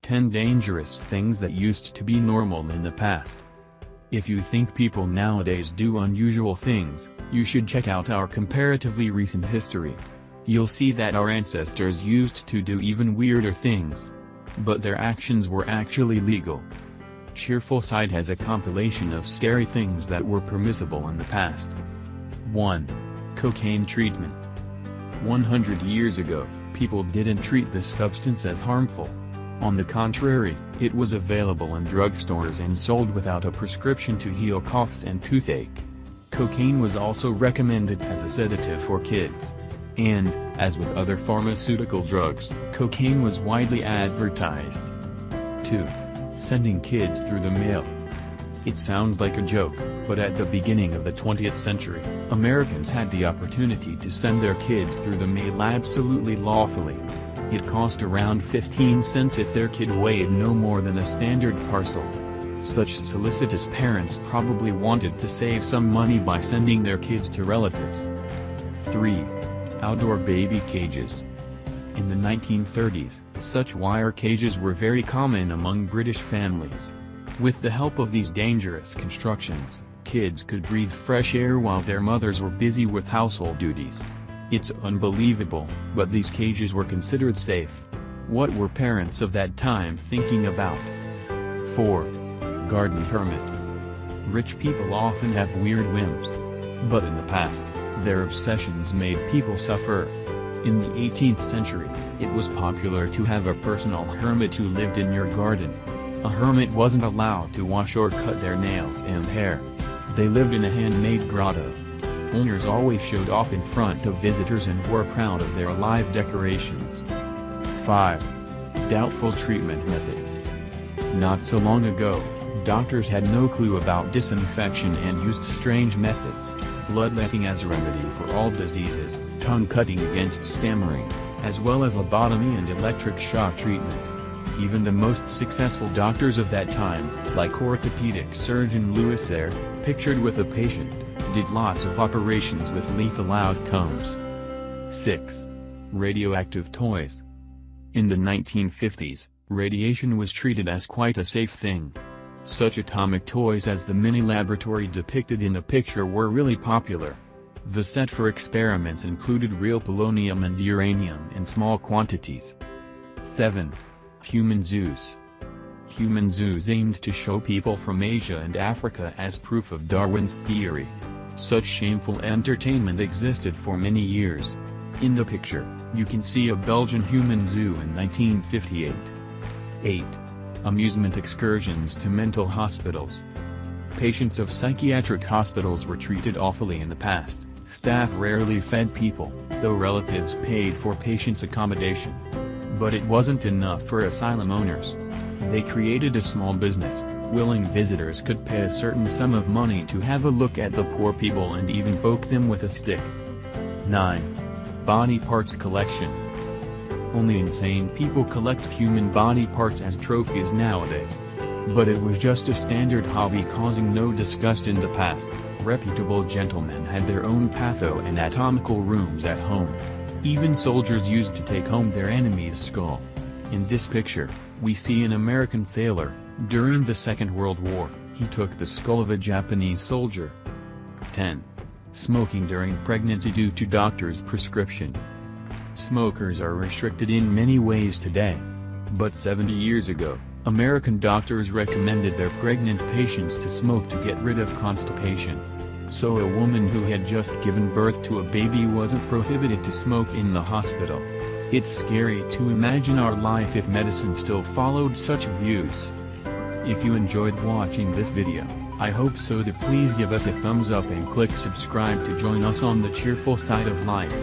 10 dangerous things that used to be normal in the past. If you think people nowadays do unusual things, you should check out our comparatively recent history. You'll see that our ancestors used to do even weirder things. But their actions were actually legal. Cheerful Side has a compilation of scary things that were permissible in the past. 1. Cocaine treatment. 100 years ago, people didn't treat this substance as harmful. On the contrary, it was available in drugstores and sold without a prescription to heal coughs and toothache. Cocaine was also recommended as a sedative for kids. And, as with other pharmaceutical drugs, cocaine was widely advertised. 2. Sending kids through the mail. It sounds like a joke, but at the beginning of the 20th century, Americans had the opportunity to send their kids through the mail absolutely lawfully. It cost around 15 cents if their kid weighed no more than a standard parcel. Such solicitous parents probably wanted to save some money by sending their kids to relatives. 3. Outdoor baby cages. In the 1930s, such wire cages were very common among British families. With the help of these dangerous constructions, kids could breathe fresh air while their mothers were busy with household duties. It's unbelievable, but these cages were considered safe. What were parents of that time thinking about? 4. Garden permit. Rich people often have weird whims. But in the past, their obsessions made people suffer. In the 18th century, it was popular to have a personal hermit who lived in your garden. A hermit wasn't allowed to wash or cut their nails and hair. They lived in a handmade grotto. Owners always showed off in front of visitors and were proud of their live decorations. 5. Doubtful treatment methods. Not so long ago, doctors had no clue about disinfection and used strange methods: bloodletting as a remedy for all diseases, tongue cutting against stammering, as well as lobotomy and electric shock treatment. Even the most successful doctors of that time, like orthopedic surgeon Louis Ayre, pictured with a patient, did lots of operations with lethal outcomes. 6. Radioactive toys. In the 1950s, radiation was treated as quite a safe thing. Such atomic toys as the mini laboratory depicted in the picture were really popular. The set for experiments included real polonium and uranium in small quantities. 7. Human zoos. Human zoos aimed to show people from Asia and Africa as proof of Darwin's theory. Such shameful entertainment existed for many years. In the picture, you can see a Belgian human zoo in 1958. 8. Amusement excursions to mental hospitals. Patients of psychiatric hospitals were treated awfully in the past. Staff rarely fed people, though relatives paid for patients' accommodation. But it wasn't enough for asylum owners. They created a small business. Willing visitors could pay a certain sum of money to have a look at the poor people and even poke them with a stick. 9. Body parts collection. Only insane people collect human body parts as trophies nowadays. But it was just a standard hobby causing no disgust in the past. Reputable gentlemen had their own patho-anatomical rooms at home. Even soldiers used to take home their enemy's skull. In this picture, we see an American sailor. During the Second World War, he took the skull of a Japanese soldier. 10. Smoking during pregnancy due to doctor's prescription. Smokers are restricted in many ways today. But 70 years ago, American doctors recommended their pregnant patients to smoke to get rid of constipation. So a woman who had just given birth to a baby wasn't prohibited to smoke in the hospital. It's scary to imagine our life if medicine still followed such views. If you enjoyed watching this video, I hope so that please give us a thumbs up and click subscribe to join us on the cheerful side of life.